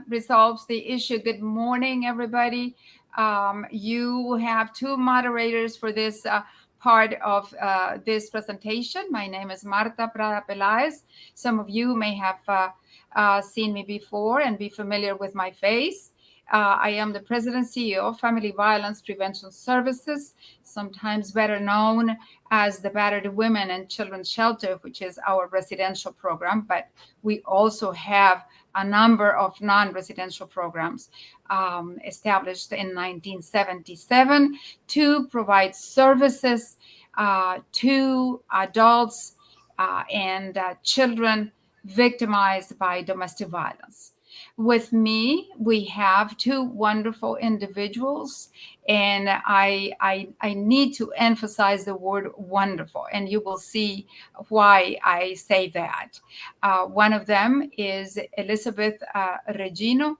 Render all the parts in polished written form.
resolves the issue. Good morning, everybody. You have two moderators for this part of this presentation. My name is Marta Pelaez. Some of you may have seen me before and be familiar with my face. I am the President and CEO of Family Violence Prevention Services, sometimes better known as the Battered Women and Children's Shelter, which is our residential program. But we also have a number of non-residential programs established in 1977 to provide services to adults and children victimized by domestic violence. With me, we have two wonderful individuals, and I need to emphasize the word wonderful, and you will see why I say that. One of them is Elizabeth Rejino.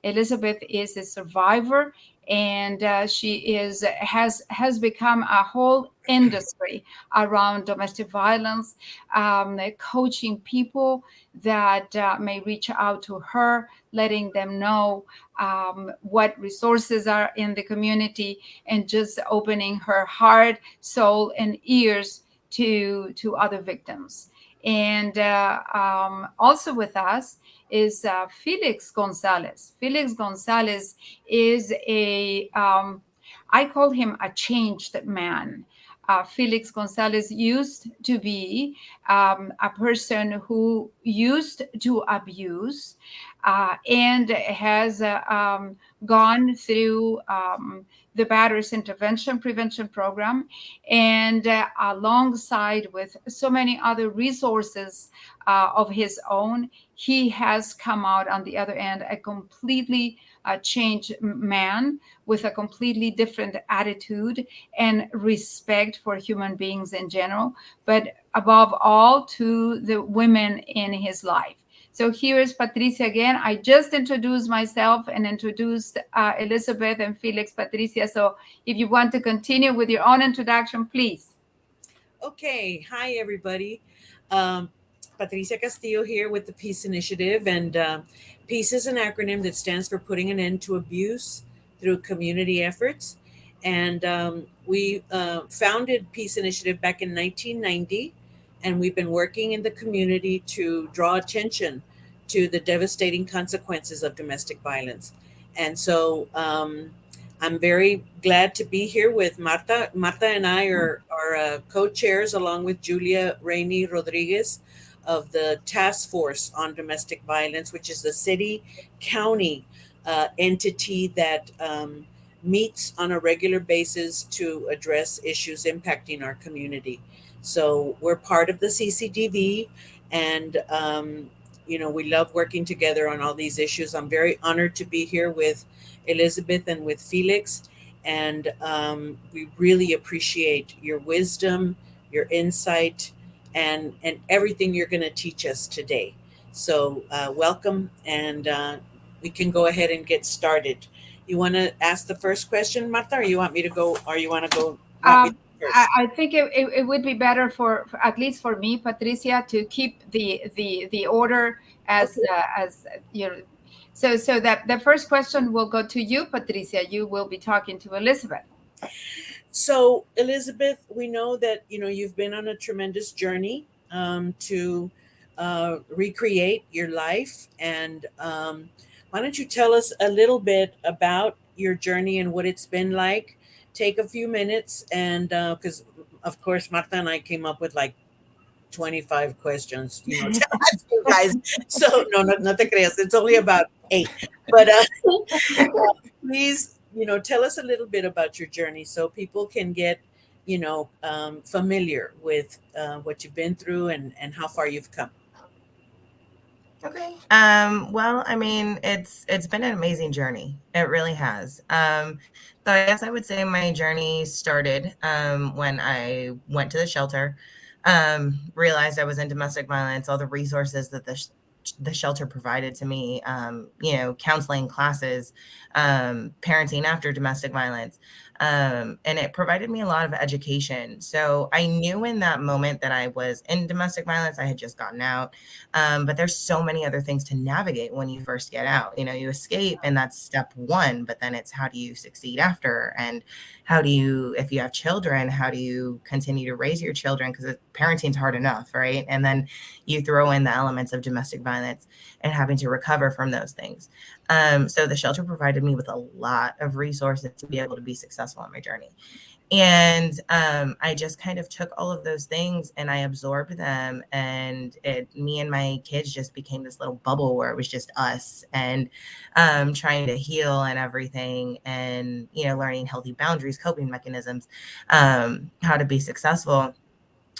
Elizabeth is a survivor, and she has become a whole industry around domestic violence, coaching people that may reach out to her, letting them know what resources are in the community, and just opening her heart, soul, and ears to other victims. And also with us is Felix Gonzales. Felix Gonzales is I call him a changed man. Felix Gonzales used to be a person who used to abuse and has gone through the Batterers Intervention Prevention Program, and alongside with so many other resources of his own, he has come out on the other end a completely changed man with a completely different attitude and respect for human beings in general, but above all to the women in his life. So here is Patricia again. I just introduced myself and introduced Elizabeth and Felix. Patricia, so if you want to continue with your own introduction, please. Okay. Hi, everybody. Patricia Castillo here with the P.E.A.C.E Initiative. And P.E.A.C.E is an acronym that stands for Putting an End to Abuse Through Community Efforts. And we founded P.E.A.C.E Initiative back in 1990. And we've been working in the community to draw attention to the devastating consequences of domestic violence. And so I'm very glad to be here with Marta. Marta and I are co-chairs along with Julia Renée Rodriguez of the Task Force on Domestic Violence, which is the city-county entity that meets on a regular basis to address issues impacting our community. So we're part of the CCDV, and we love working together on all these issues. I'm very honored to be here with Elizabeth and with Felix, and we really appreciate your wisdom, your insight, and everything you're going to teach us today. So welcome, and we can go ahead and get started. You want to ask the first question, Marta, or you want me to go, or you want to go? I think it would be better for at least for me, Patricia, to keep the order as Okay. as you know. So that the first question will go to you, Patricia. You will be talking to Elizabeth. So, Elizabeth, we know that you've been on a tremendous journey to recreate your life, and why don't you tell us a little bit about your journey and what it's been like? Take a few minutes, and because of course Marta and I came up with like 25 questions, to ask you guys. So no te creas. It's only about 8, but please, tell us a little bit about your journey so people can get, familiar with what you've been through and how far you've come. Okay. Well, I mean, it's been an amazing journey. It really has. So I guess I would say my journey started when I went to the shelter, realized I was in domestic violence, all the resources that the shelter provided to me, counseling classes, parenting after domestic violence. And it provided me a lot of education. So I knew in that moment that I was in domestic violence. I had just gotten out. But there's so many other things to navigate when you first get out. You escape, and that's step one, but then it's how do you succeed after? And how do you, if you have children, how do you continue to raise your children? Because parenting's hard enough, right? And then you throw in the elements of domestic violence and having to recover from those things. So the shelter provided me with a lot of resources to be able to be successful on my journey. And I just kind of took all of those things and I absorbed them. And me and my kids just became this little bubble where it was just us and trying to heal and everything. And, learning healthy boundaries, coping mechanisms, how to be successful.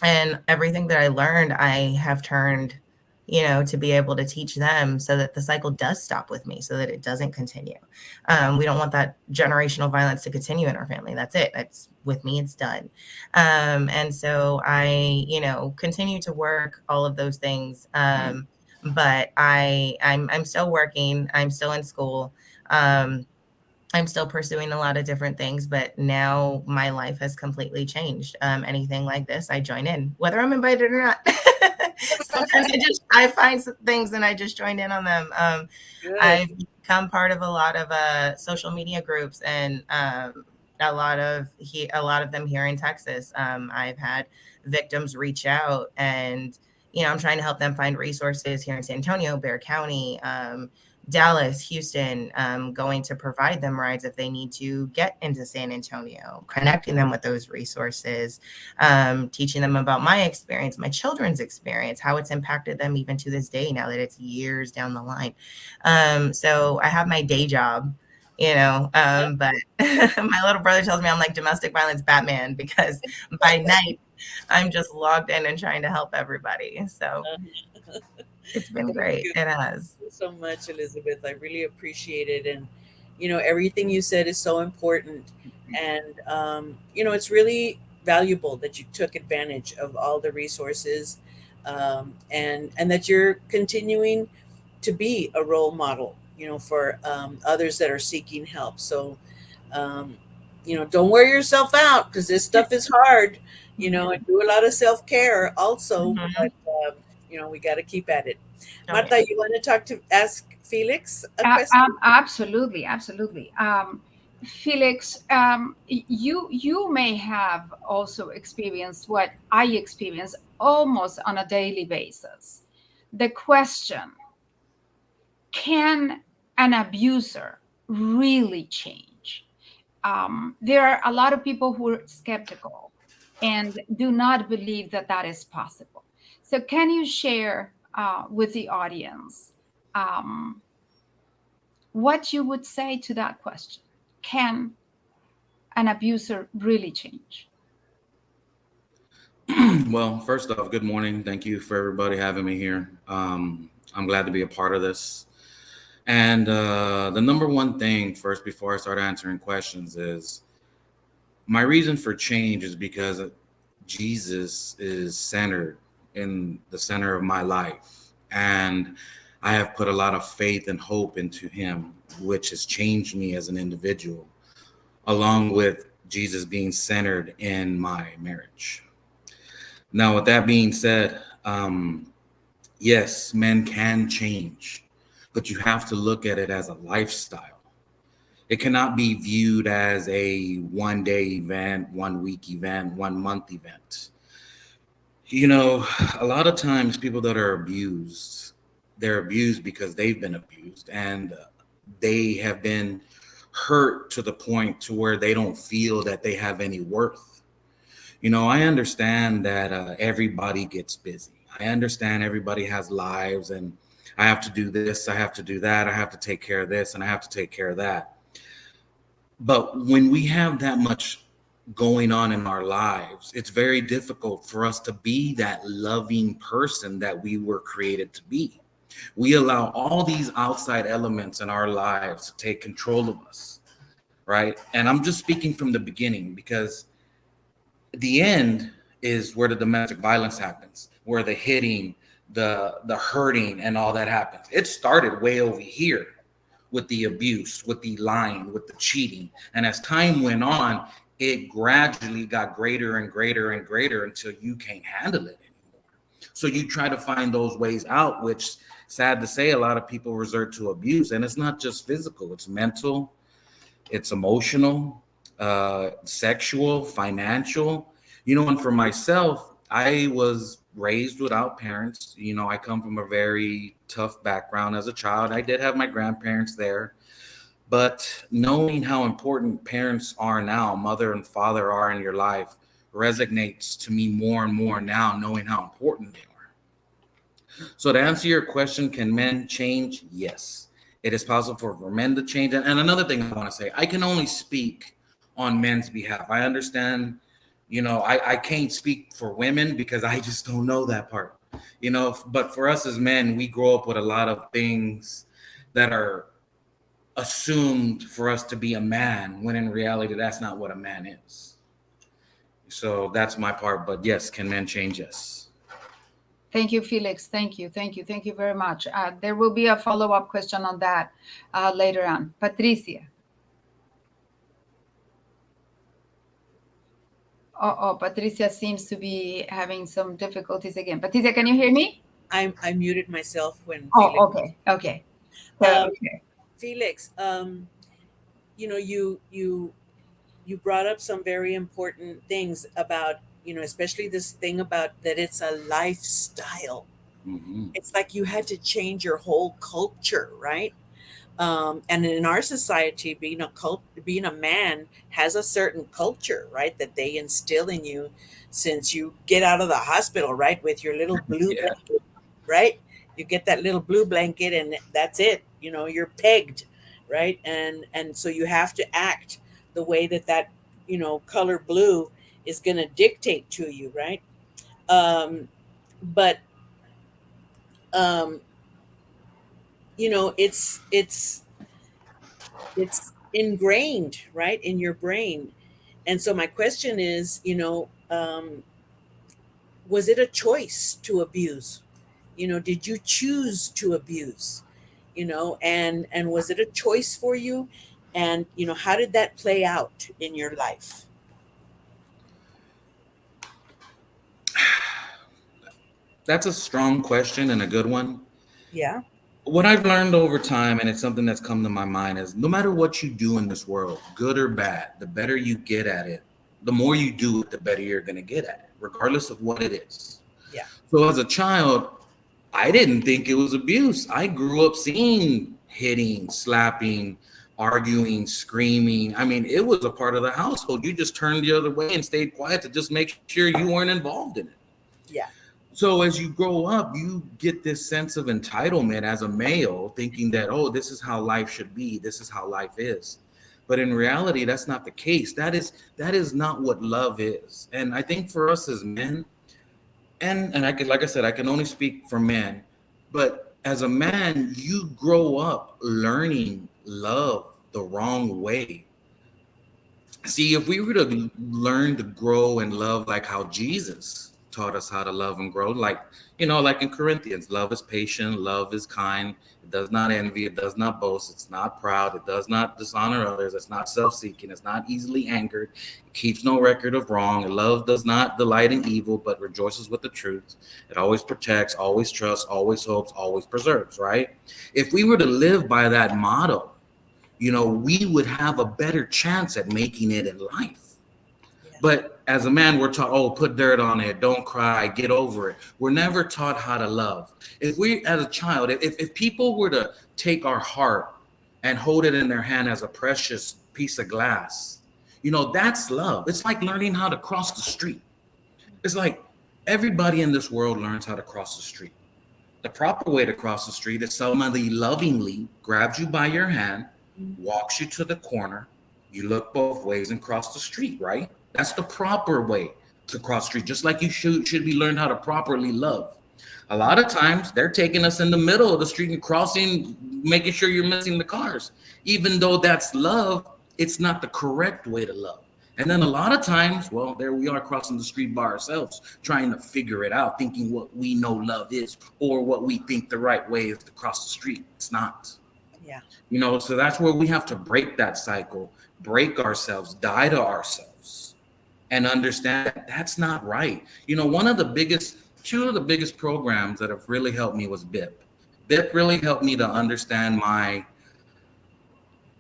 And everything that I learned, I have turned, to be able to teach them so that the cycle does stop with me, so that it doesn't continue. We don't want that generational violence to continue in our family. That's it. That's with me. It's done. And so I, continue to work all of those things. But I'm still working. I'm still in school. I'm still pursuing a lot of different things, but now my life has completely changed. Anything like this, I join in, whether I'm invited or not. Sometimes I find some things and I just join in on them. I've become part of a lot of social media groups, and a lot of them here in Texas. I've had victims reach out, and I'm trying to help them find resources here in San Antonio, Bexar County, Dallas, Houston, going to provide them rides if they need to get into San Antonio, connecting them with those resources, teaching them about my experience, my children's experience, how it's impacted them even to this day now that it's years down the line. So I have my day job, but my little brother tells me I'm like domestic violence Batman, because by night I'm just logged in and trying to help everybody. So it's been great. It has. Thank you so much, Elizabeth. I really appreciate it. And, everything you said is so important. And, it's really valuable that you took advantage of all the resources, and that you're continuing to be a role model, for others that are seeking help. So, um, don't wear yourself out, because this stuff is hard, and do a lot of self care also. Mhm. But, we got to keep at it. Oh, Marta, yeah. you want to ask Felix a question? Absolutely, absolutely. Felix, you may have also experienced what I experience almost on a daily basis. The question: can an abuser really change? There are a lot of people who are skeptical and do not believe that that is possible. So, can you share with the audience um, what you would say to that question? Can an abuser really change? Well, first off, good morning. Thank you for everybody having me here. I'm glad to be a part of this. And the number one thing, first, before I start answering questions, is my reason for change is because Jesus is centered in the center of my life. And I have put a lot of faith and hope into him, which has changed me as an individual, along with Jesus being centered in my marriage. Now, with that being said, yes, men can change, but you have to look at it as a lifestyle. It cannot be viewed as a 1 day event, 1 week event, 1 month event. A lot of times people that are abused, they're abused because they've been abused, and they have been hurt to the point to where they don't feel that they have any worth. I understand that everybody gets busy. I understand everybody has lives, and I have to do this, I have to do that, I have to take care of this, and I have to take care of that. But when we have that much going on in our lives, it's very difficult for us to be that loving person that we were created to be. We allow all these outside elements in our lives to take control of us, right? And I'm just speaking from the beginning, because the end is where the domestic violence happens, where the hitting, the hurting, and all that happens. It started way over here with the abuse, with the lying, with the cheating. And as time went on, it gradually got greater and greater and greater until you can't handle it anymore. So you try to find those ways out, which, sad to say, a lot of people resort to abuse. And it's not just physical, it's mental, it's emotional, sexual, financial. And for myself, I was raised without parents. I come from a very tough background as a child. I did have my grandparents there, but knowing how important parents are now, mother and father are in your life, resonates to me more and more now, knowing how important they are. So to answer your question, can men change? Yes, it is possible for men to change. And another thing I want to say, I can only speak on men's behalf. I understand, I can't speak for women because I just don't know that part, but for us as men, we grow up with a lot of things that are assumed for us to be a man, when in reality, that's not what a man is. So that's my part. But yes, can men change? Yes. Thank you, Felix. Thank you very much. There will be a follow-up question on that later on. Patricia. Patricia seems to be having some difficulties again. Patricia, can you hear me? I muted myself when. Okay. Felix, you brought up some very important things about, especially this thing about that it's a lifestyle. Mm-hmm. It's like you had to change your whole culture, right? And in our society, being a man has a certain culture, right, that they instill in you since you get out of the hospital, right, with your little blue Yeah. blanket, right? You get that little blue blanket, and that's it. You're pegged, right? And so you have to act the way that color blue is going to dictate to you, right? But um, it's ingrained, right, in your brain. And so my question is, was it a choice to abuse? Did you choose to abuse? And was it a choice for you? And how did that play out in your life? That's a strong question and a good one. Yeah. What I've learned over time, and it's something that's come to my mind, is no matter what you do in this world, good or bad, the better you get at it, the more you do it, the better you're going to get at it, regardless of what it is. Yeah. So as a child, I didn't think it was abuse. I grew up seeing hitting, slapping, arguing, screaming. I mean, it was a part of the household. You just turned the other way and stayed quiet to just make sure you weren't involved in it. Yeah. So as you grow up, you get this sense of entitlement as a male, thinking that, oh, this is how life should be. This is how life is. But in reality, that's not the case. That is not what love is. And I think for us as men, and I could, like I said, I can only speak for men, but as a man, you grow up learning love the wrong way. See, if we were to learn to grow and love like how Jesus taught us how to love and grow, like in Corinthians, love is patient, love is kind, it does not envy, it does not boast, it's not proud, it does not dishonor others, it's not self-seeking, it's not easily angered, it keeps no record of wrong, love does not delight in evil, but rejoices with the truth, it always protects, always trusts, always hopes, always preserves, right? If we were to live by that motto, we would have a better chance at making it in life. Yeah. But as a man, we're taught, oh, put dirt on it, don't cry, get over it. We're never taught how to love. If we, as a child, if people were to take our heart and hold it in their hand as a precious piece of glass, that's love. It's like learning how to cross the street. It's like everybody in this world learns how to cross the street. The proper way to cross the street is somebody lovingly grabs you by your hand, walks you to the corner, you look both ways and cross the street, right? That's the proper way to cross the street, just like you should be learned how to properly love. A lot of times they're taking us in the middle of the street and crossing, making sure you're missing the cars. Even though that's love, it's not the correct way to love. And then a lot of times, well, there we are crossing the street by ourselves, trying to figure it out, thinking what we know love is, or what we think the right way is to cross the street. It's not. Yeah. So that's where we have to break that cycle, break ourselves, die to ourselves, and understand that that's not right. Two of the biggest programs that have really helped me was BIP. BIP really helped me to understand my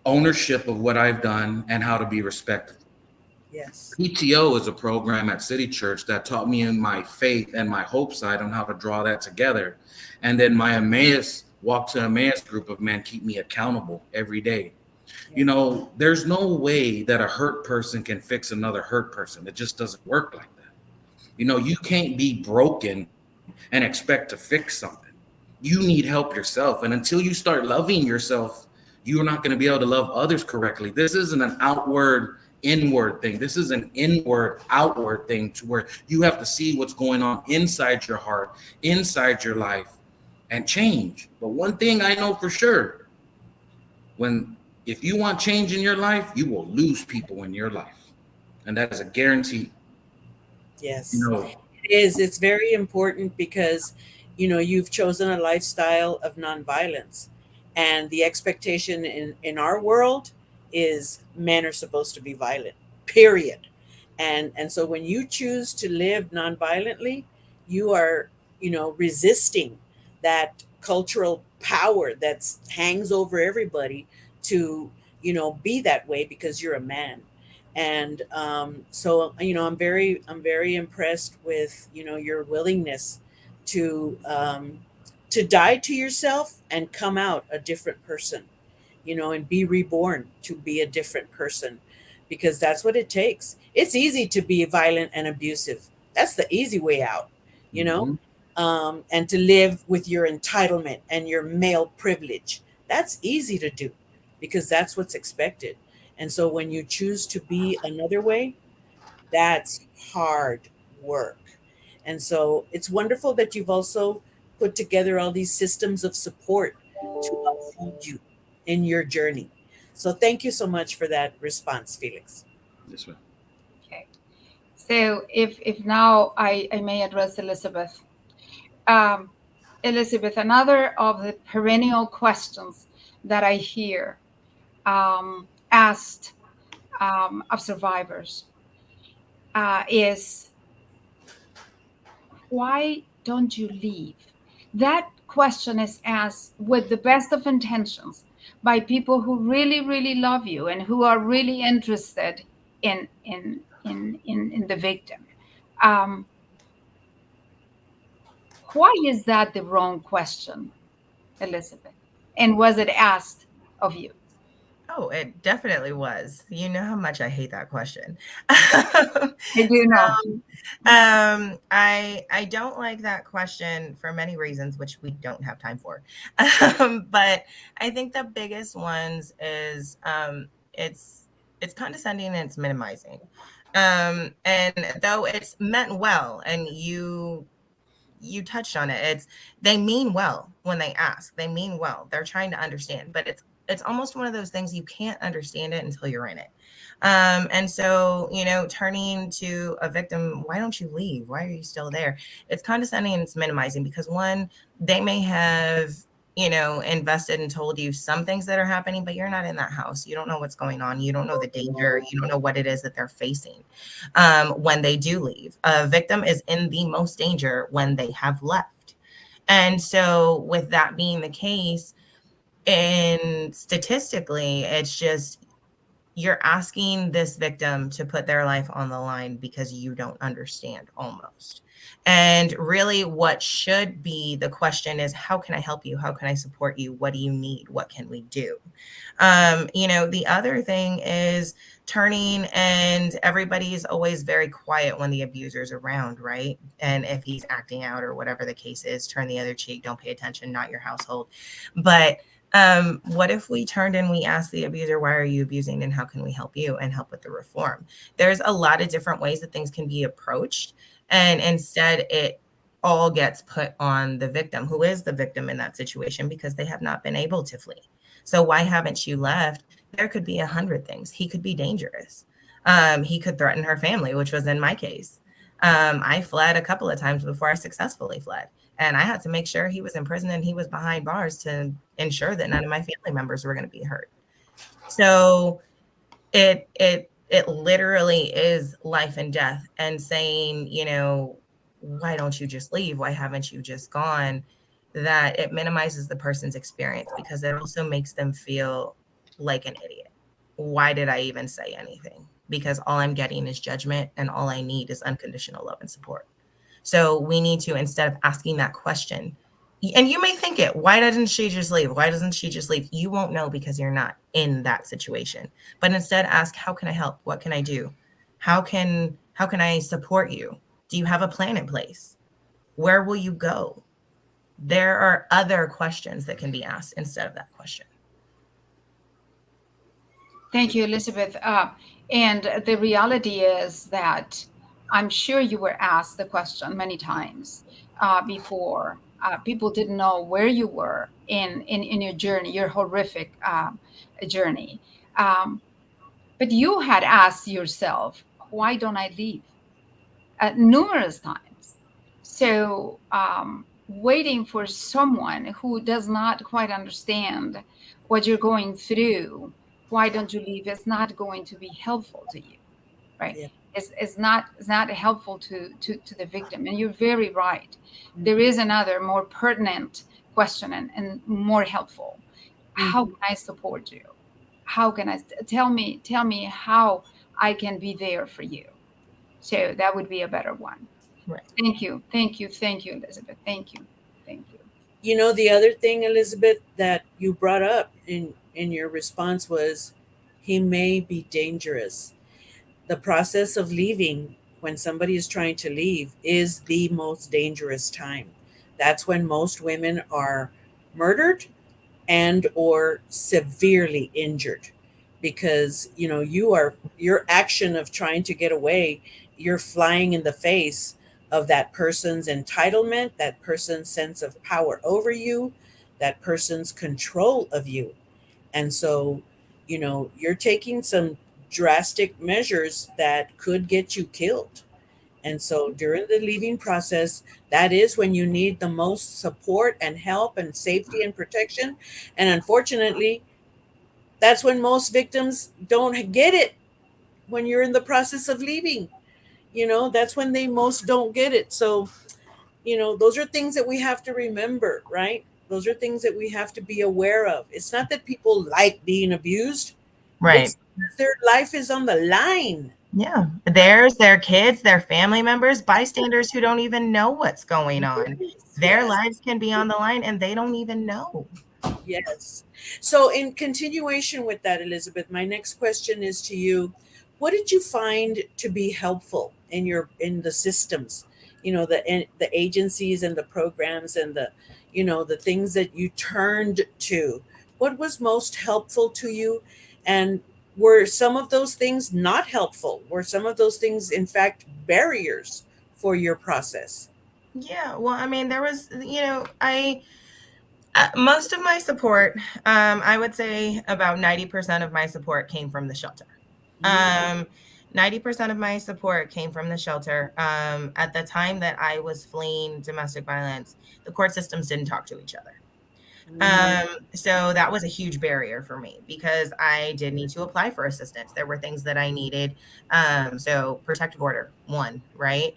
ownership of what I've done and how to be respectful. Yes. PTO is a program at City Church that taught me in my faith and my hope side on how to draw that together. And then my Walk to Emmaus group of men keep me accountable every day. There's no way that a hurt person can fix another hurt person. It just doesn't work like that. You can't be broken and expect to fix something. You need help yourself. And until you start loving yourself, you're not going to be able to love others correctly. This isn't an outward inward thing. This is an inward outward thing, to where you have to see what's going on inside your heart, inside your life, and change. But one thing I know for sure, if you want change in your life, you will lose people in your life. And that is a guarantee. Yes. It is. It's very important because, you've chosen a lifestyle of nonviolence. And the expectation in our world is men are supposed to be violent, period. And so when you choose to live nonviolently, you are, resisting that cultural power that hangs over everybody to, be that way because you're a man. And so I'm very impressed with your willingness to die to yourself and come out a different person, and be reborn to be a different person, because that's what it takes. It's easy to be violent and abusive. That's the easy way out, you know Mhm. and to live with your entitlement and your male privilege. That's easy to do because that's what's expected. And so when you choose to be another way, that's hard work. And so it's wonderful that you've also put together all these systems of support to uphold you in your journey. So thank you so much for that response, Felix. This way. Okay. So if now I may address Elizabeth. Um, Elizabeth, another of the perennial questions that I hear asked of survivors is, why don't you leave? That question is asked with the best of intentions by people who really, really love you and who are really interested in the victim. Um, why is that the wrong question, Elizabeth? And was it asked of you? Oh, it definitely was. You know how much I hate that question. I do know. I don't like that question for many reasons, which we don't have time for. But I think the biggest ones is it's condescending and it's minimizing. And though it's meant well, and you touched on it, they mean well when they ask. They mean well. They're trying to understand, but it's almost one of those things you can't understand it until you're in it. And so, turning to a victim, why don't you leave? Why are you still there? It's condescending and it's minimizing because, one, they may have, invested and told you some things that are happening, but you're not in that house. You don't know what's going on. You don't know the danger. You don't know what it is that they're facing when they do leave. A victim is in the most danger when they have left. And so, with that being the case, and statistically, it's just you're asking this victim to put their life on the line because you don't understand, almost. And really, what should be the question is, how can I help you? How can I support you? What do you need? What can we do? The other thing is turning, and everybody's always very quiet when the abuser's around, right? And if he's acting out or whatever the case is, turn the other cheek, don't pay attention, not your household. But what if we turned and we asked the abuser, why are you abusing and how can we help you and help with the reform? There's a lot of different ways that things can be approached. And instead it all gets put on the victim, who is the victim in that situation, because they have not been able to flee. So why haven't you left? There could be 100 things. He could be dangerous. He could threaten her family, which was in my case. I fled a couple of times before I successfully fled. And I had to make sure he was in prison and he was behind bars to ensure that none of my family members were going to be hurt. So it literally is life and death. And saying, why don't you just leave? Why haven't you just gone? That it minimizes the person's experience, because it also makes them feel like an idiot. Why did I even say anything? Because all I'm getting is judgment, and all I need is unconditional love and support. So we need to, instead of asking that question, and you may think it, why doesn't she just leave? Why doesn't she just leave? You won't know because you're not in that situation. But instead ask, how can I help? What can I do? How can I support you? Do you have a plan in place? Where will you go? There are other questions that can be asked instead of that question. Thank you, Elizabeth. And the reality is that I'm sure you were asked the question many times before. People didn't know where you were in your journey, your horrific journey. But you had asked yourself, why don't I leave? Numerous times. So waiting for someone who does not quite understand what you're going through, why don't you leave, is not going to be helpful to you, right? Yeah. It's not helpful to the victim. And you're very right. There is another more pertinent question and more helpful. How can I support you? How can I tell me how I can be there for you? So that would be a better one. Right. Thank you, Elizabeth. Thank you. The other thing, Elizabeth, that you brought up in your response was, he may be dangerous. The process of leaving, when somebody is trying to leave, is the most dangerous time. That's when most women are murdered and or severely injured, because your action of trying to get away, you're flying in the face of that person's entitlement, that person's sense of power over you, that person's control of you. And so, you're taking some drastic measures that could get you killed. And so during the leaving process, that is when you need the most support and help and safety and protection. And unfortunately, that's when most victims don't get it, when you're in the process of leaving. That's when they most don't get it. So, those are things that we have to remember, right? Those are things that we have to be aware of. It's not that people like being abused, Right. it's their life is on the line. Yeah. Their kids, their family members, bystanders who don't even know what's going on. Their Yes. lives can be on the line and they don't even know. Yes. So, in continuation with that, Elizabeth, my next question is to you. What did you find to be helpful in the systems, the agencies and the programs and the things that you turned to? What was most helpful to you? And were some of those things not helpful? Were some of those things, in fact, barriers for your process? Yeah. Well, I mean, there was, most of my support, I would say about 90% of my support came from the shelter. Mm. 90% of my support came from the shelter. At the time that I was fleeing domestic violence, the court systems didn't talk to each other. So that was a huge barrier for me because I did need to apply for assistance. There were things that I needed. So protective order, one, right?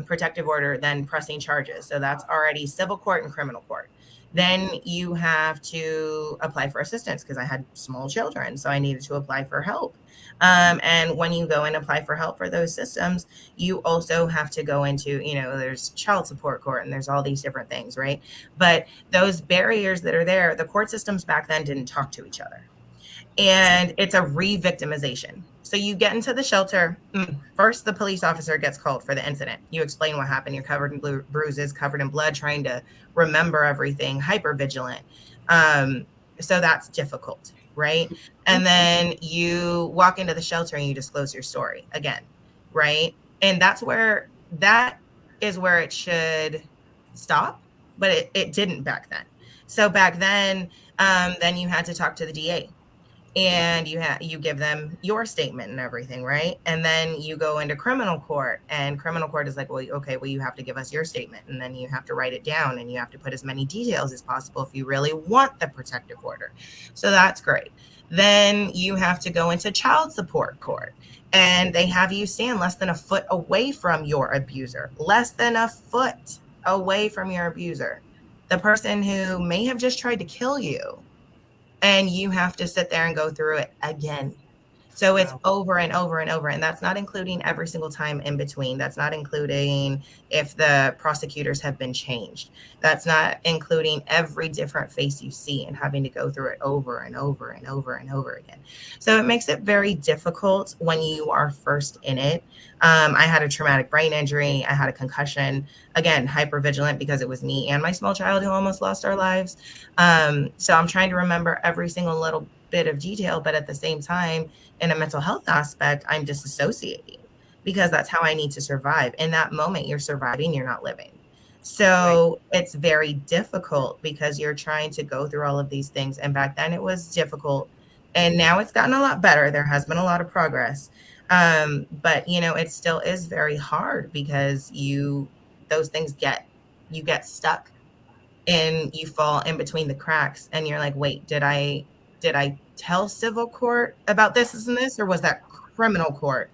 Protective order, then pressing charges. So that's already civil court and criminal court. Then you have to apply for assistance because I had small children. So I needed to apply for help. And when you go and apply for help for those systems, you also have to go into, there's child support court and there's all these different things, right? But those barriers that are there, the court systems back then didn't talk to each other. And it's a re-victimization. So you get into the shelter. First, the police officer gets called for the incident. You explain what happened. You're covered in bruises, covered in blood, trying to remember everything, hyper vigilant. So that's difficult, right? And then you walk into the shelter and you disclose your story again, right? And that is where it should stop, but it didn't back then. So back then you had to talk to the DA. and you give them your statement and everything, right? And then you go into criminal court, and criminal court is like, well, okay, well, you have to give us your statement, and then you have to write it down, and you have to put as many details as possible if you really want the protective order. So that's great. Then you have to go into child support court, and they have you stand less than a foot away from your abuser, less than a foot away from your abuser, the person who may have just tried to kill you, and you have to sit there and go through it again. So it's Wow. over and over and over. And that's not including every single time in between. That's not including if the prosecutors have been changed. That's not including every different face you see and having to go through it over and over and over and over again. So it makes it very difficult when you are first in it. I had a traumatic brain injury. I had a concussion. Again, hypervigilant because it was me and my small child who almost lost our lives. So I'm trying to remember every single little bit of detail, but at the same time, in a mental health aspect, I'm disassociating because that's how I need to survive. In that moment, you're surviving, you're not living. Right. So it's very difficult because you're trying to go through all of these things. And back then it was difficult. And now it's gotten a lot better. There has been a lot of progress. But it still is very hard because those things you get stuck and you fall in between the cracks and you're like, wait, did I tell civil court about this and this, or was that criminal court?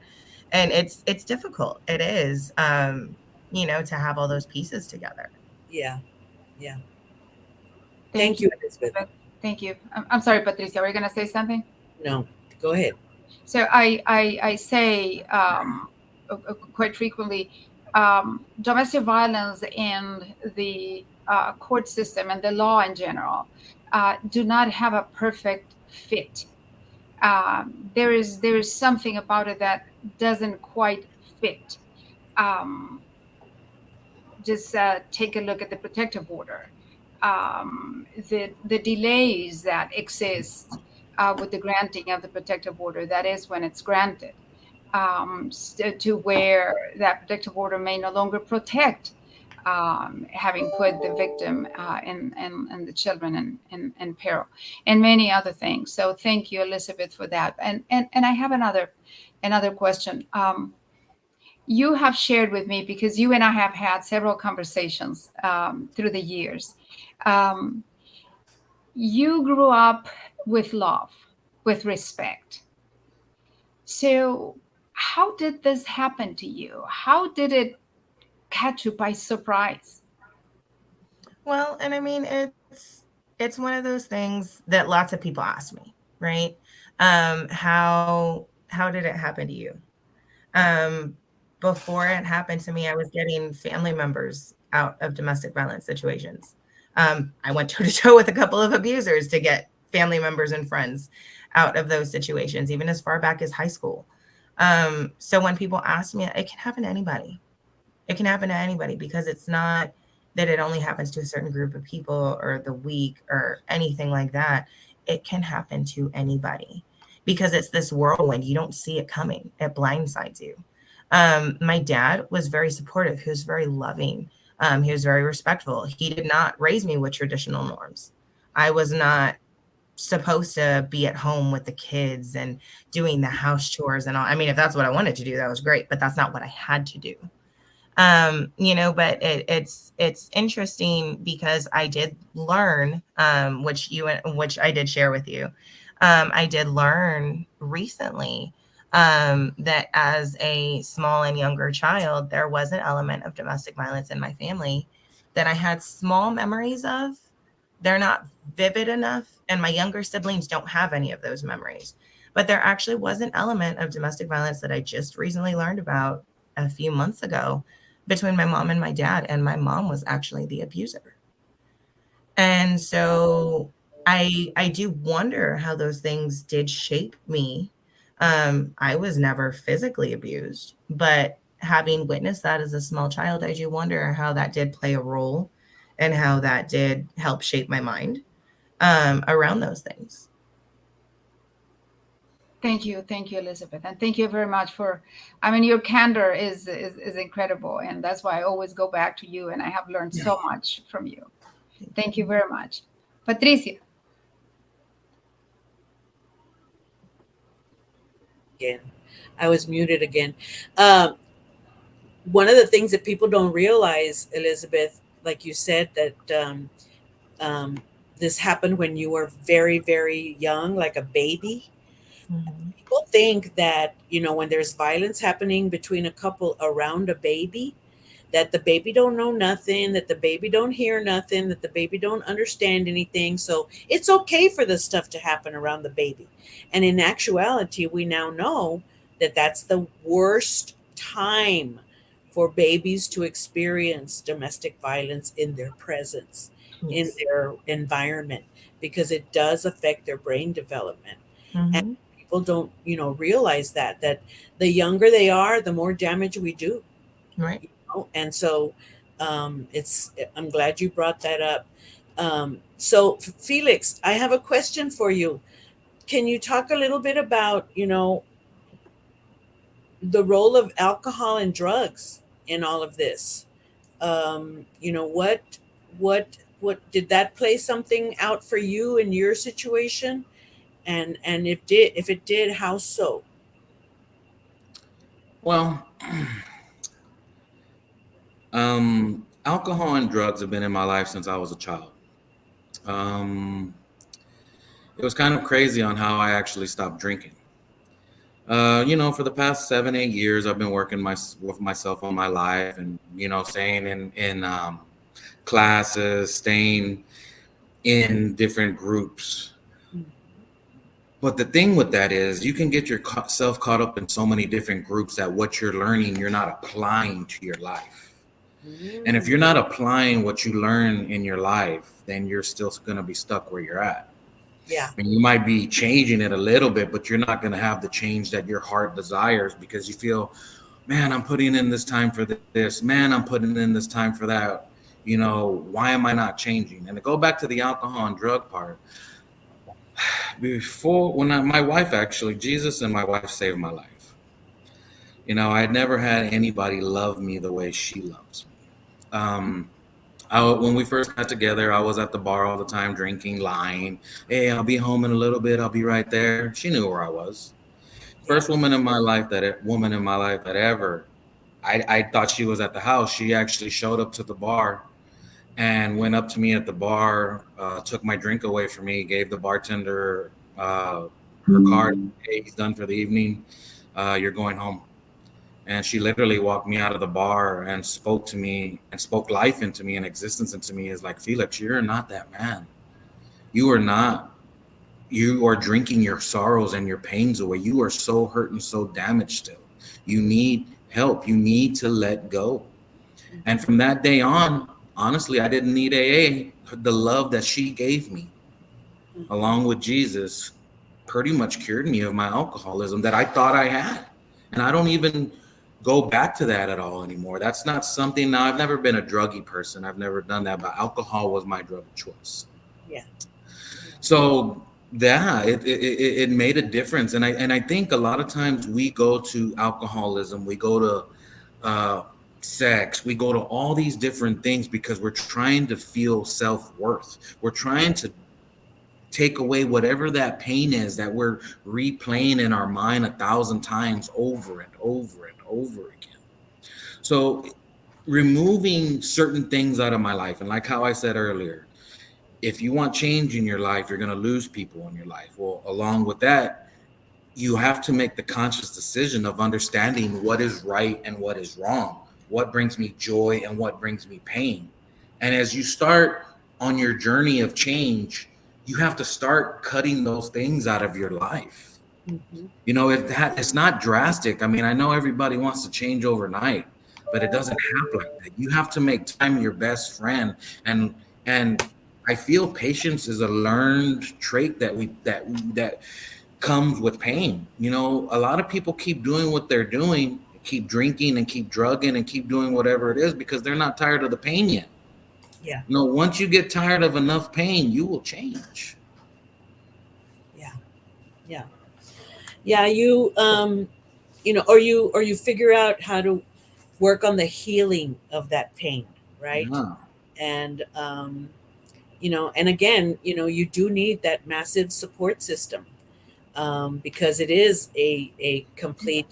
And it's difficult. It is, to have all those pieces together. Yeah. Yeah. Thank Thank you, you, Elizabeth. Elizabeth. Thank you. I'm sorry, Patricia. Were you gonna say something? No, go ahead. So I say quite frequently, domestic violence and the court system and the law in general do not have a perfect fit. There is something about it that doesn't quite fit. Um, just take a look at the protective order, the delays that exist with the granting of the protective order. That is when it's granted, to where that protective order may no longer protect, having put the victim and the children in peril, and many other things. So thank you, Elizabeth, for that. And I have another question. You have shared with me, because you and I have had several conversations through the years. Um, you grew up with love, with respect. So, how did this happen to you? How did it catch you by surprise? Well, and I mean, it's one of those things that lots of people ask me, right? How did it happen to you? Um, Before it happened to me, I was getting family members out of domestic violence situations. I went toe to toe with a couple of abusers to get family members and friends out of those situations, even as far back as high school. So when people ask me, it can happen to anybody. It can happen to anybody because it's not that it only happens to a certain group of people or the weak or anything like that. It can happen to anybody because it's this whirlwind. You don't see it coming. It blindsides you. My dad was very supportive. He was very loving. He was very respectful. He did not raise me with traditional norms. I was not supposed to be at home with the kids and doing the house chores and all. I mean, if that's what I wanted to do, that was great, but that's not what I had to do. But it's interesting because I did learn, which I did share with you. I did learn recently that as a small and younger child, there was an element of domestic violence in my family that I had small memories of. They're not vivid enough, and my younger siblings don't have any of those memories. But there actually was an element of domestic violence that I just recently learned about a few months ago between my mom and my dad, and my mom was actually the abuser. And so I do wonder how those things did shape me. I was never physically abused, but having witnessed that as a small child, I do wonder how that did play a role and how that did help shape my mind around those things. Thank you, Elizabeth, and thank you very much for. I mean, your candor is incredible, and that's why I always go back to you, and I have learned so much from you. Thank you very much, Patricia. again. I was muted again. Um, One of the things that people don't realize, Elizabeth, like you said, that um, this happened when you were very, very young, like a baby. Mhm. People think that, when there's violence happening between a couple around a baby, that the baby don't know nothing, that the baby don't hear nothing, that the baby don't understand anything. So it's okay for this stuff to happen around the baby. And in actuality, we now know that that's the worst time for babies to experience domestic violence in their presence, in Yes. their environment, because it does affect their brain development. And Mhm. people don't, realize that the younger they are, the more damage we do. Right. And so it's I'm glad you brought that up. So Felix, I have a question for you. Can you talk a little bit about the role of alcohol and drugs in all of this? What did that play something out for you in your situation? And if it did, how so? Well, alcohol and drugs have been in my life since I was a child. Um, it was kind of crazy on how I actually stopped drinking. For the past 7, 8 years, I've been working with myself on my life, and staying in classes, staying in different groups. But the thing with that is, you can get yourself caught up in so many different groups that what you're learning, you're not applying to your life. And if Mm, you're not applying what you learn in your life, then you're still going to be stuck where you're at. yeah. I mean, you might be changing it a little bit, but you're not going to have the change that your heart desires, because you feel, man, I'm putting in this time for this. Man, I'm putting in this time for that. Why am I not changing? And to go back to the alcohol and drug part, before my wife, actually, Jesus and my wife saved my life. I had never had anybody love me the way she loves me. When we first got together, I was at the bar all the time, drinking, lying. Hey, I'll be home in a little bit. I'll be right there. She knew where I was. Yeah. First woman in my life that ever, I thought she was at the house. She actually showed up to the bar and went up to me at the bar, took my drink away from me, gave the bartender her card. Hey, he's done for the evening. You're going home. And she literally walked me out of the bar and spoke to me and spoke life into me and existence into me. Is like, Felix, you're not that man. You are not. You are drinking your sorrows and your pains away. You are so hurt and so damaged still. You need help. You need to let go. And from that day on, honestly, I didn't need AA. The love that she gave me, along with Jesus, pretty much cured me of my alcoholism that I thought I had. And I don't even go back to that at all anymore. That's not something. Now, I've never been a druggy person. I've never done that, but alcohol was my drug of choice. Yeah. So yeah, it made a difference. And I think a lot of times we go to alcoholism, we go to uh, sex, we go to all these different things because we're trying to feel self-worth. We're trying to take away whatever that pain is that we're replaying in our mind 1,000 times over and over and over again. So removing certain things out of my life, and like how I said earlier, if you want change in your life, you're going to lose people in your life. Well, along with that, you have to make the conscious decision of understanding what is right and what is wrong, what brings me joy and what brings me pain. And as you start on your journey of change, you have to start cutting those things out of your life. Hmm. It's not drastic. I mean, I know everybody wants to change overnight, but it doesn't happen like that. You have to make time your best friend. And I feel patience is a learned trait that comes with pain. A lot of people keep doing what they're doing, keep drinking and keep drugging and keep doing whatever it is because they're not tired of the pain yet. Yeah. Once you get tired of enough pain, you will change. Yeah. Yeah. Yeah. Or you figure out how to work on the healing of that pain, right? Yeah. And and again, you do need that massive support system. because it is a complete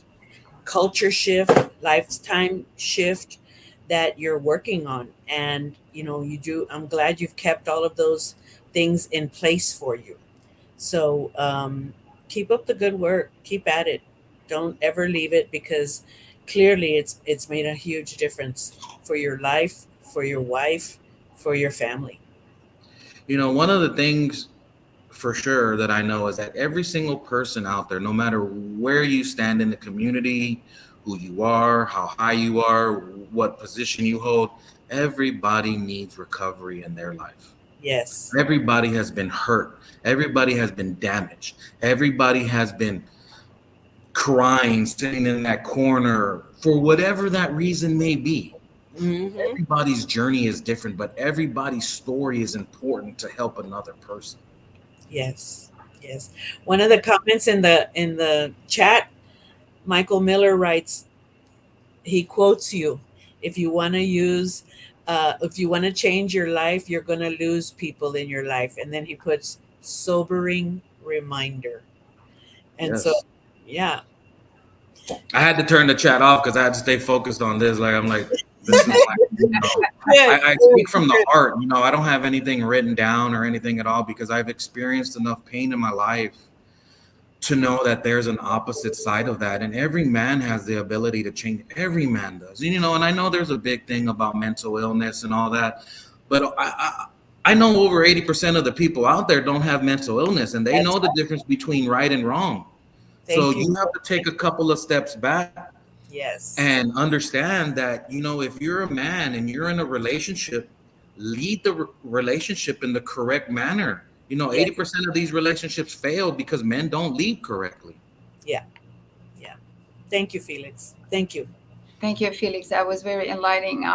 culture shift, lifetime shift that you're working on. And, you do, I'm glad you've kept all of those things in place for you. So keep up the good work, keep at it. Don't ever leave it, because clearly it's made a huge difference for your life, for your wife, for your family. One of the things for sure that I know is that every single person out there, no matter where you stand in the community, who you are, how high you are, what position you hold, everybody needs recovery in their life. Yes. Everybody has been hurt. Everybody has been damaged. Everybody has been crying, sitting in that corner for whatever that reason may be. Hmm. Everybody's journey is different, but everybody's story is important to help another person. Yes. Yes. One of the comments in the chat, Michael Miller writes, he quotes you, if you want to use if you want to change your life, you're going to lose people in your life. And then he puts sobering reminder. And so, Yes. yeah. I had to turn the chat off because I had to stay focused on this. Like I'm like, this is like, Good, I good, speak from the good. heart. I don't have anything written down or anything at all because I've experienced enough pain in my life to know that there's an opposite side of that. And every man has the ability to change. Every man does. And I know there's a big thing about mental illness and all that, but I know over 80% of the people out there don't have mental illness, and they That's know the right. difference between right and wrong. So Thank you. you have to take a couple of steps back Yes. and understand that, if you're a man and you're in a relationship, lead the relationship in the correct manner. Yes. 80% of these relationships fail because men don't lead correctly. Yeah. Yeah. Thank you, Felix. Thank you. Thank you, Felix. That was very enlightening.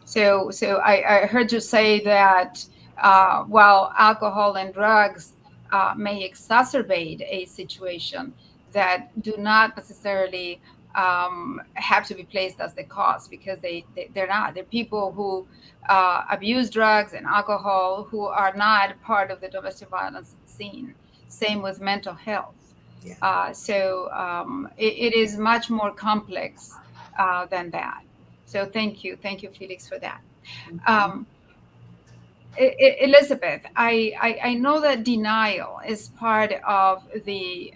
So I heard you say that while alcohol and drugs may exacerbate a situation, that do not necessarily have to be placed as the cause, because they're not. They're people who abuse drugs and alcohol who are not part of the domestic violence scene. Same with mental health. Yeah. It is much more complex than that. So thank you, Felix, for that. Mhm. Um, Elizabeth, I know that denial is part of the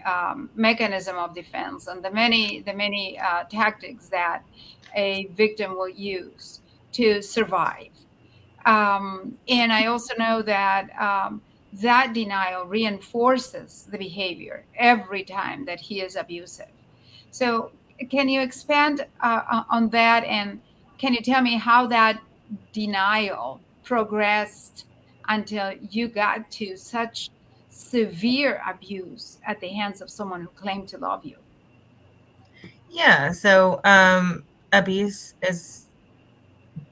mechanism of defense and the many tactics that a victim will use to survive. And I also know that that denial reinforces the behavior every time that he is abusive. So, can you expand on that? And can you tell me how that denial progressed until you got to such severe abuse at the hands of someone who claimed to love you? Yeah. So abuse is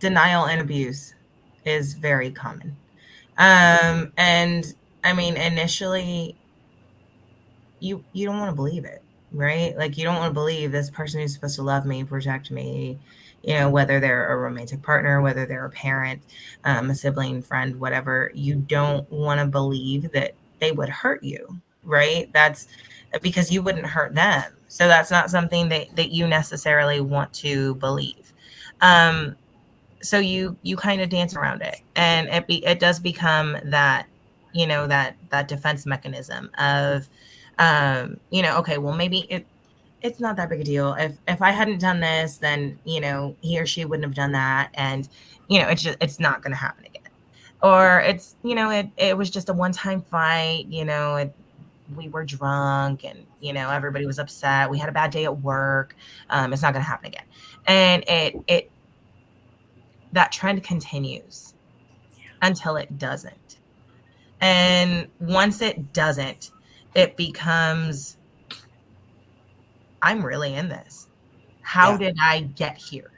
denial and abuse is very common. And I mean, initially, you don't want to believe it, right? Like you don't want to believe this person who's supposed to love me, protect me, whether they're a romantic partner, whether they're a parent, a sibling, friend, whatever. You don't want to believe that they would hurt you, right? That's because you wouldn't hurt them. So that's not something that you necessarily want to believe. So you kind of dance around it, and it does become that, that defense mechanism of, okay, well, maybe it's not that big a deal. If I hadn't done this, then he or she wouldn't have done that, and it's not going to happen again. Or it's, it was just a one-time fight. We were drunk, and everybody was upset. We had a bad day at work. It's not going to happen again. And it that trend continues until it doesn't. And once it doesn't, it becomes, I'm really in this. How Yeah. did I get here?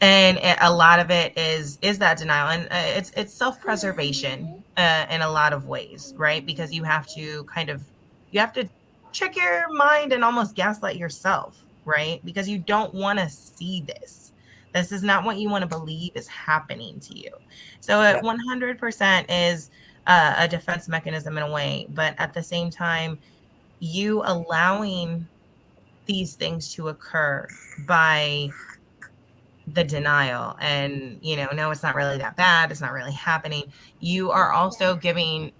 And a lot of it is that denial, and it's self-preservation in a lot of ways, right? Because you have to trick your mind and almost gaslight yourself, right? Because you don't want to see this is not what you want to believe is happening to you. So it Yeah. 100% is a defense mechanism in a way, but at the same time, you allowing these things to occur by the denial and, no, it's not really that bad, it's not really happening, you are also giving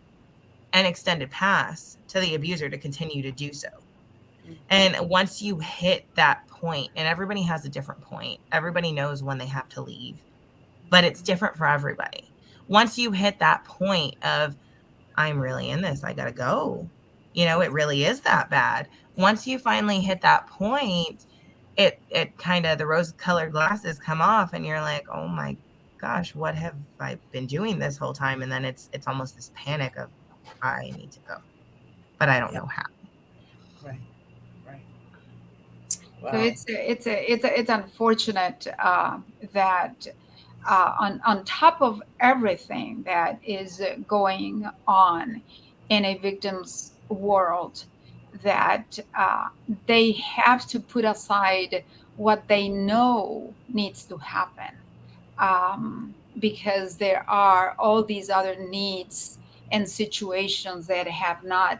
an extended pass to the abuser to continue to do so. And once you hit that point, and everybody has a different point, everybody knows when they have to leave, but it's different for everybody. Once you hit that point of, I'm really in this, I gotta go, it really is that bad. Once you finally hit that point, it kind of, the rose colored glasses come off and you're like, oh my gosh, what have I been doing this whole time? And then it's almost this panic of, I need to go, but I don't know how. Right. Right. So Wow. it's unfortunate that on top of everything that is going on in a victim's world, that they have to put aside what they know needs to happen, because there are all these other needs and situations that have not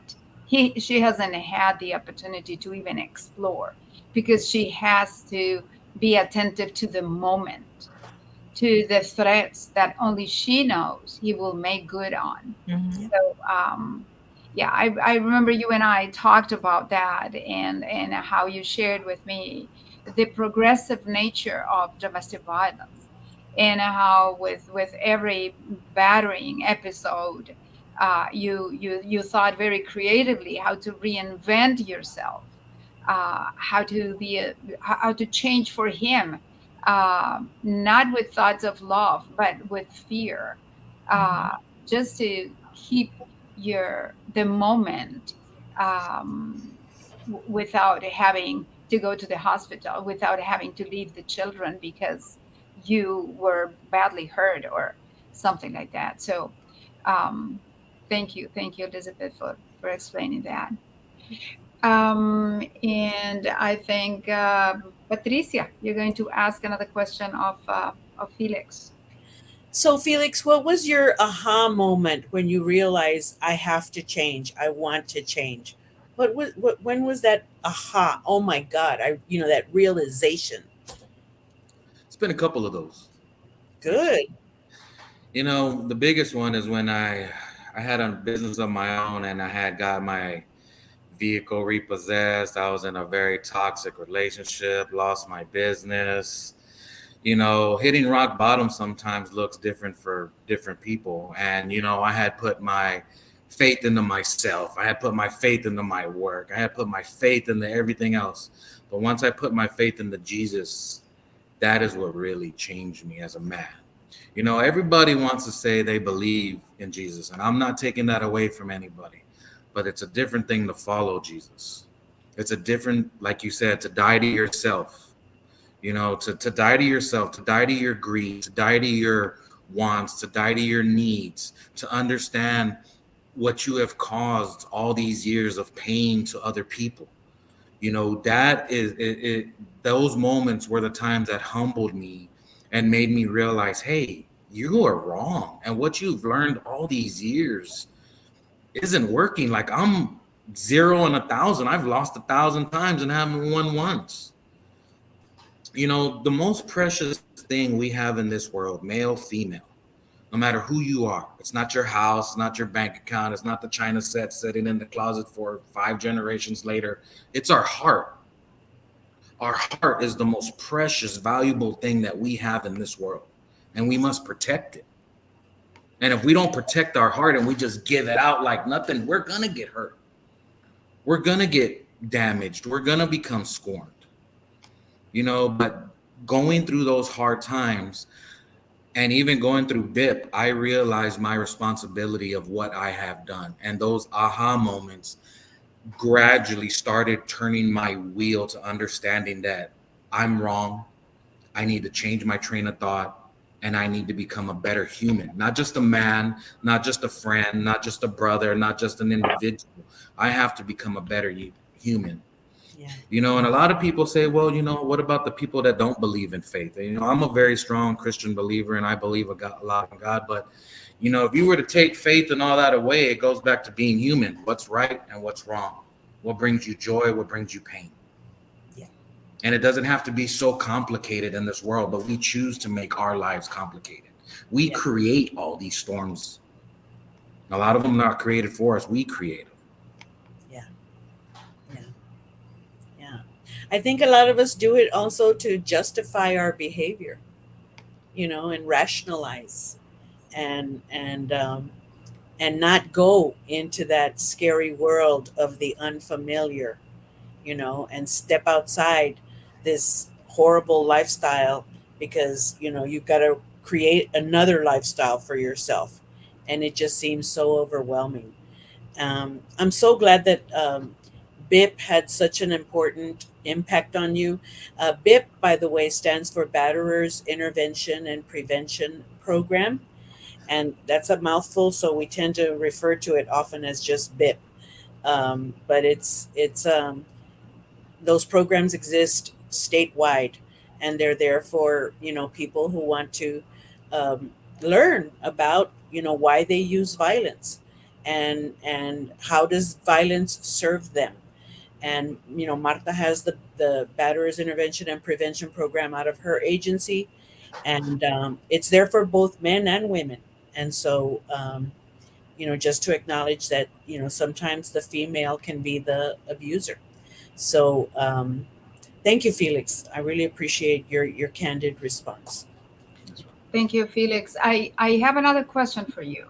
she hasn't had the opportunity to even explore, because she has to be attentive to the moment, to the threats that only she knows he will make good on. Mm-hmm. So yeah, I remember you and I talked about that, and how you shared with me the progressive nature of domestic violence, and how with every battering episode, you thought very creatively how to reinvent yourself, how to be how to change for him, not with thoughts of love but with fear, uh, just to keep the moment, without having to go to the hospital, without having to leave the children because you were badly hurt or something like that. So thank you, Elizabeth, for explaining that. And I think, Patricia, you're going to ask another question of Felix. So, Felix, what was your aha moment when you realized I have to change? I want to change. When was that aha? Oh my God! That realization. It's been a couple of those, Good. actually. The biggest one is when I had a business of my own and I had got my vehicle repossessed. I was in a very toxic relationship, lost my business. Hitting rock bottom sometimes looks different for different people. And, I had put my faith into myself. I had put my faith into my work. I had put my faith into everything else. But once I put my faith into Jesus, that is what really changed me as a man. Everybody wants to say they believe in Jesus, and I'm not taking that away from anybody, but it's a different thing to follow Jesus. It's a different, like you said, to die to yourself, to die to yourself, to die to your greed, to die to your wants, to die to your needs, to understand what you have caused all these years of pain to other people. That is it. Those moments were the times that humbled me and made me realize, hey, you are wrong, and what you've learned all these years isn't working. Like, I'm 0 and 1,000. I've lost 1,000 times and haven't won once. The most precious thing we have in this world, male, female, no matter who you are, it's not your house, it's not your bank account, it's not the china set sitting in the closet for 5 generations later. It's our heart. Our heart is the most precious, valuable thing that we have in this world, and we must protect it. And if we don't protect our heart and we just give it out like nothing, we're going to get hurt. We're going to get damaged. We're going to become scorned. But going through those hard times and even going through BIP, I realized my responsibility of what I have done. And those aha moments gradually started turning my wheel to understanding that I'm wrong. I need to change my train of thought, and I need to become a better human, not just a man, not just a friend, not just a brother, not just an individual. I have to become a better human. Yeah. And a lot of people say, well, what about the people that don't believe in faith? And, I'm a very strong Christian believer, and I believe a lot in God. But, if you were to take faith and all that away, it goes back to being human. What's right and what's wrong? what brings you joy, what brings you pain. Yeah. And it doesn't have to be so complicated in this world, but we choose to make our lives complicated. We Yeah. create all these storms. A lot of them not created for us. We create them. Yeah. Yeah. Yeah. I think a lot of us do it also to justify our behavior, and rationalize and not go into that scary world of the unfamiliar, and step outside this horrible lifestyle because, you've got to create another lifestyle for yourself. And it just seems so overwhelming. I'm so glad that BIP had such an important impact on you. BIP, by the way, stands for Batterers Intervention and Prevention Program. And that's a mouthful, so we tend to refer to it often as just BIP. But it's those programs exist statewide, and they're there for people who want to um, learn about why they use violence, and how does violence serve them. And Marta has the Batterers Intervention and Prevention Program out of her agency, and it's there for both men and women. And so just to acknowledge that sometimes the female can be the abuser. So thank you, Felix. I really appreciate your candid response. Thank you, Felix. I have another question for you.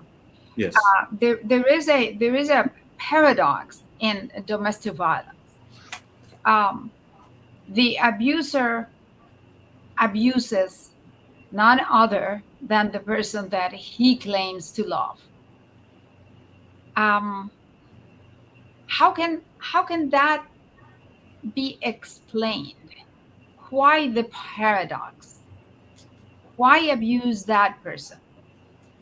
Yes. There is a paradox in domestic violence. Um, the abuser abuses none other than the person that he claims to love. Um, how can that be explained? Why the paradox? Why abuse that person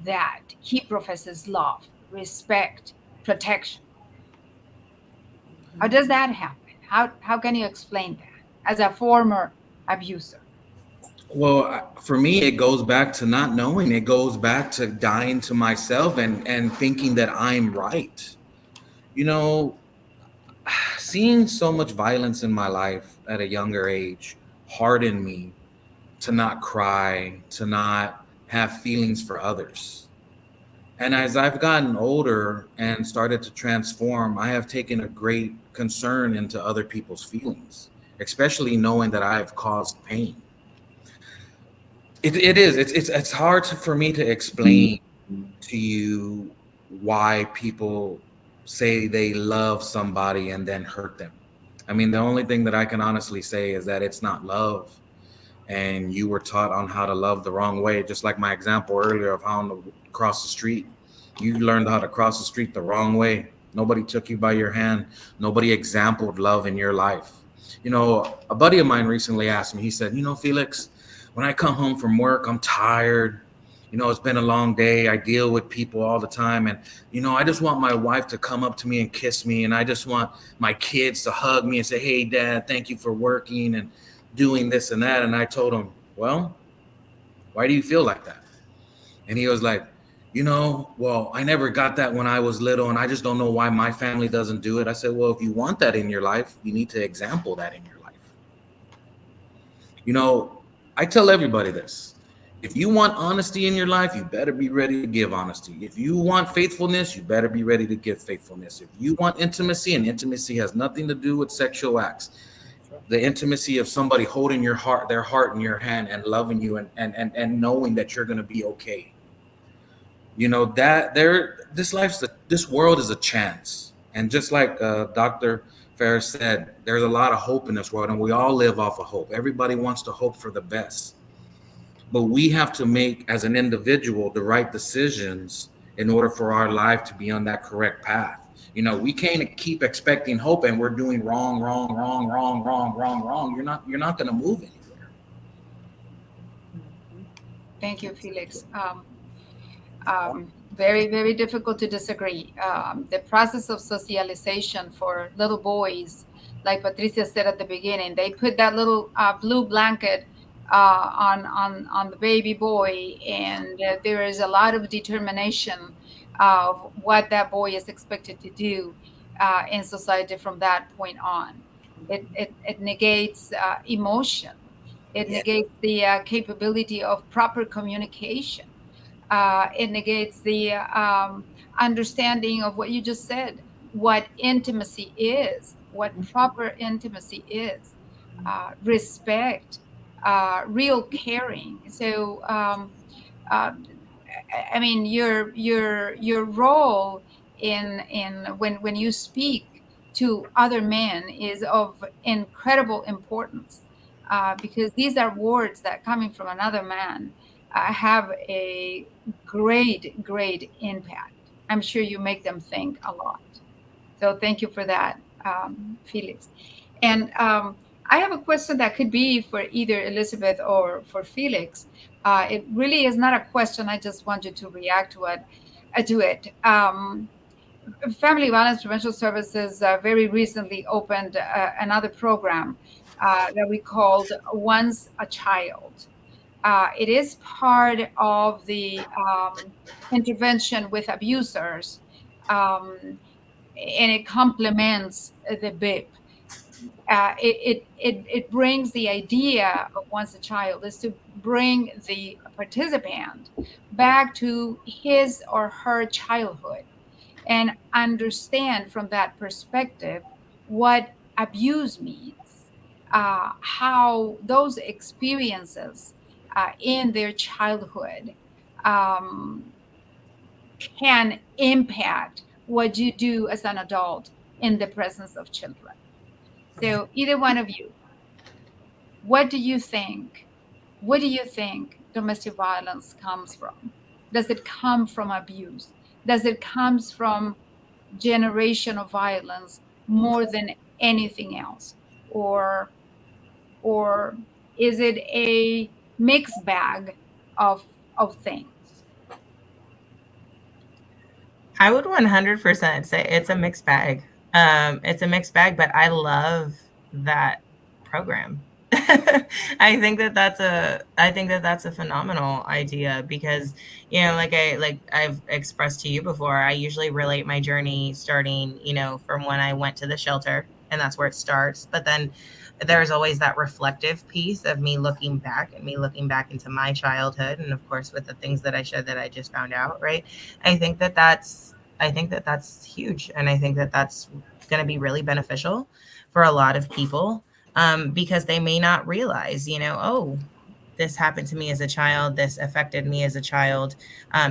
that he professes love, respect, protection? How does that happen? How can you explain that as a former abuser? Well, for me, it goes back to not knowing. It goes back to dying to myself and thinking that I'm right. You know, seeing so much violence in my life at a younger age hardened me to not cry, to not have feelings for others. And as I've gotten older and started to transform, I have taken a great concern into other people's feelings, especially knowing that I have caused pain. It is. It's hard for me to explain to you why people say they love somebody and then hurt them. I mean, the only thing that I can honestly say is that it's not love, and you were taught on how to love the wrong way. Just like my example earlier of how to cross the street, you learned how to cross the street the wrong way. Nobody took you by your hand. Nobody exampled love in your life. A buddy of mine recently asked me. He said, Felix, when I come home from work, I'm tired. It's been a long day. I deal with people all the time. And, I just want my wife to come up to me and kiss me. And I just want my kids to hug me and say, hey, Dad, thank you for working and doing this and that. And I told him, well, why do you feel like that? And he was like, well, I never got that when I was little. And I just don't know why my family doesn't do it. I said, well, if you want that in your life, you need to example that in your life. I tell everybody this. If you want honesty in your life, you better be ready to give honesty. If you want faithfulness, you better be ready to give faithfulness. If you want intimacy, and intimacy has nothing to do with sexual acts, the intimacy of somebody holding their heart in your hand and loving you and knowing that you're going to be okay. This world is a chance. And just like Dr. Ferris said, there's a lot of hope in this world, and we all live off of hope. Everybody wants to hope for the best. But we have to make, as an individual, the right decisions in order for our life to be on that correct path. We can't keep expecting hope and we're doing wrong, wrong, wrong, wrong, wrong, wrong, wrong. You're not going to move anywhere. Thank you, Felix. Very, very difficult to disagree. The process of socialization for little boys, like Patricia said at the beginning, they put that little blue blanket on the baby boy, and there is a lot of determination of what that boy is expected to do. in society from that point on. It negates emotion. It Yeah. negates the capability of proper communication. It negates the understanding of what you just said, what intimacy is, what proper intimacy is, respect, real caring. So, uh, I mean, your role in when you speak to other men is of incredible importance, because these are words that coming from another man have a great impact. I'm sure you make them think a lot. So thank you for that, Felix. And I have a question that could be for either Elizabeth or for Felix. It really is not a question. I just want you to react to it. Family Violence Prevention Services very recently opened another program that we called Once a Child. It is part of the intervention with abusers, um, and it complements the BIP. It brings the idea of Once a Child is to bring the participant back to his or her childhood and understand from that perspective what abuse means, how those experiences in their childhood um, can impact what you do as an adult in the presence of children. Yeah. So, either one of you, what do you think? What do you think domestic violence comes from? Does it come from abuse? Does it comes from generational violence more than anything else, or or is it a mixed bag of things? I would 100% say it's a mixed bag. It's a mixed bag, but I love that program. I think that that's a phenomenal idea because, you know, like I've expressed to you before, I usually relate my journey starting, you know, from when I went to the shelter, and that's where it starts. But then there's always that reflective piece of me looking back and me looking back into my childhood, and of course with the things that I shared that I just found out, right? I think that that's huge, and I think that that's going to be really beneficial for a lot of people, because they may not realize, you know, oh, this happened to me as a child, this affected me as a child.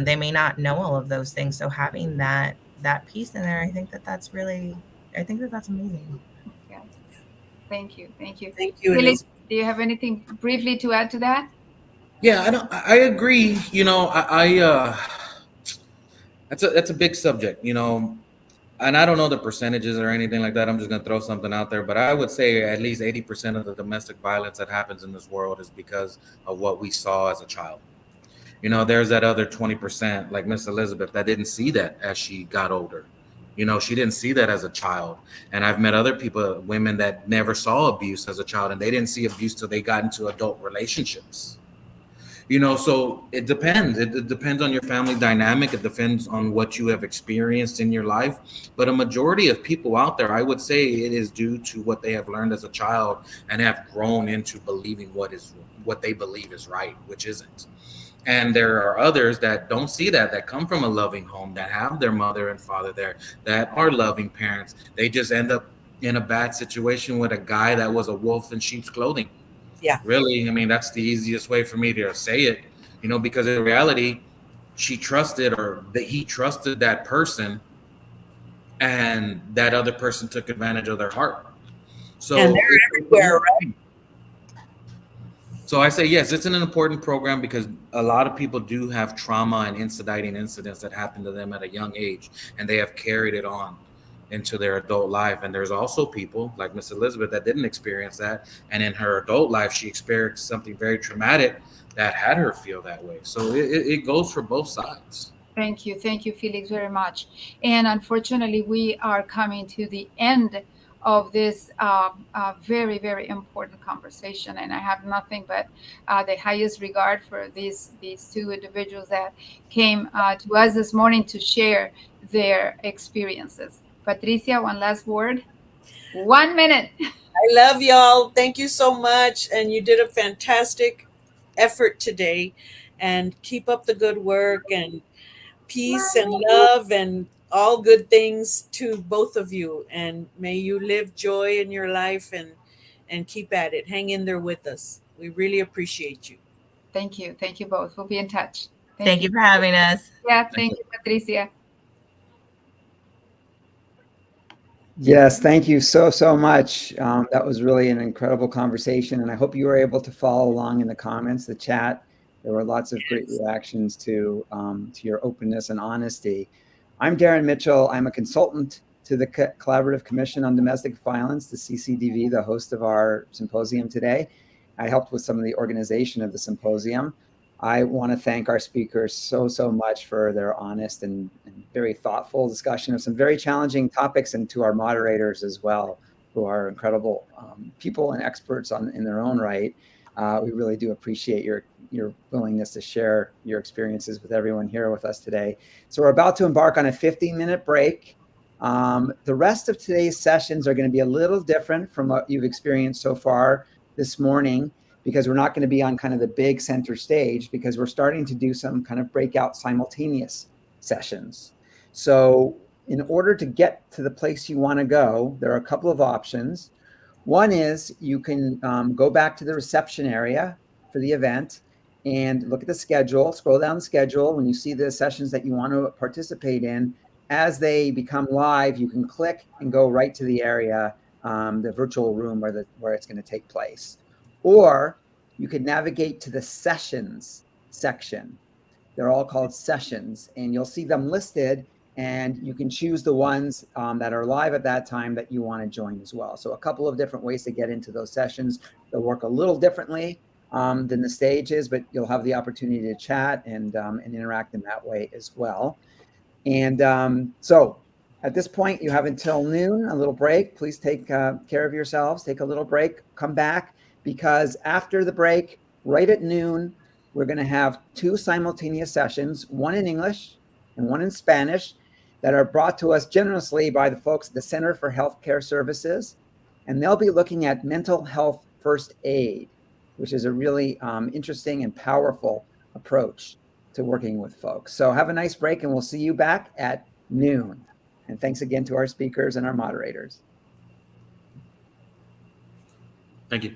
They may not know all of those things, so having that piece in there, I think that that's amazing. Okay, thank you, thank you. Thank you, Felix, Elizabeth. do you have anything briefly to add to that? Yeah, I don't. I agree. You know, that's a big subject. You know, and I don't know the percentages or anything like that. I'm just gonna throw something out there, but I would say at least 80% of the domestic violence that happens in this world is because of what we saw as a child. You know, there's that other 20%, like Miss Elizabeth, that didn't see that as she got older. You know, she didn't see that as a child. And I've met other people, women that never saw abuse as a child, and they didn't see abuse till they got into adult relationships. You know, so it depends. It depends on your family dynamic. It depends on what you have experienced in your life. But a majority of people out there, I would say it is due to what they have learned as a child and have grown into believing what they believe is right, which isn't. And there are others that don't see that come from a loving home, that have their mother and father there, that are loving parents. They just end up in a bad situation with a guy that was a wolf in sheep's clothing. Yeah. Really, I mean, that's the easiest way for me to say it, you know, because in reality, she trusted, or that he trusted that person, and that other person took advantage of their heart. And So they're everywhere, right? So I say yes, it's an important program because a lot of people do have trauma and inciting incidents that happen to them at a young age, and they have carried it on into their adult life. And there's also people like Miss Elizabeth that didn't experience that, and in her adult life, she experienced something very traumatic that had her feel that way. So it goes for both sides. Thank you, Felix, very much. And unfortunately, we are coming to the end of this very important conversation. And I have nothing but the highest regard for these two individuals that came to us this morning to share their experiences. Patricia, one last word. 1 minute. I love y'all. Thank you so much. And you did a fantastic effort today. And keep up the good work and peace and love and all good things to both of you. And may you live joy in your life and keep at it. Hang in there with us. We really appreciate you. Thank you. Thank you both. We'll be in touch. Thank you for having us. Yeah, thank you, Patricia. Yes, thank you so much. That was really an incredible conversation, and I hope you were able to follow along in the comments, the chat. There were lots of great reactions to your openness and honesty. I'm Darren Mitchell. I'm a consultant to the Collaborative Commission on Domestic Violence, the CCDV, the host of our symposium today. I helped with some of the organization of the symposium. I want to thank our speakers so much for their honest and very thoughtful discussion of some very challenging topics, and to our moderators as well, who are incredible people and experts in their own right. We really do appreciate your willingness to share your experiences with everyone here with us today. So we're about to embark on a 15-minute break. The rest of today's sessions are going to be a little different from what you've experienced so far this morning, because we're not going to be on kind of the big center stage, because we're starting to do some kind of breakout simultaneous sessions. So in order to get to the place you want to go, there are a couple of options. One is you can go back to the reception area for the event and look at the schedule, scroll down the schedule. When you see the sessions that you want to participate in, as they become live, you can click and go right to the area, the virtual room where it's going to take place. Or you could navigate to the sessions section. They're all called sessions, and you'll see them listed, and you can choose the ones that are live at that time that you want to join as well. So a couple of different ways to get into those sessions. They'll work a little differently than the stages, but you'll have the opportunity to chat and interact in that way as well. And so at this point, you have until noon, a little break. Please take care of yourselves. Take a little break. Come back, because after the break, right at noon, we're going to have 2 simultaneous sessions, one in English and one in Spanish, that are brought to us generously by the folks at the Center for Healthcare Services. And they'll be looking at mental health first aid, which is a really interesting and powerful approach to working with folks. So have a nice break, and we'll see you back at noon. And thanks again to our speakers and our moderators. Thank you.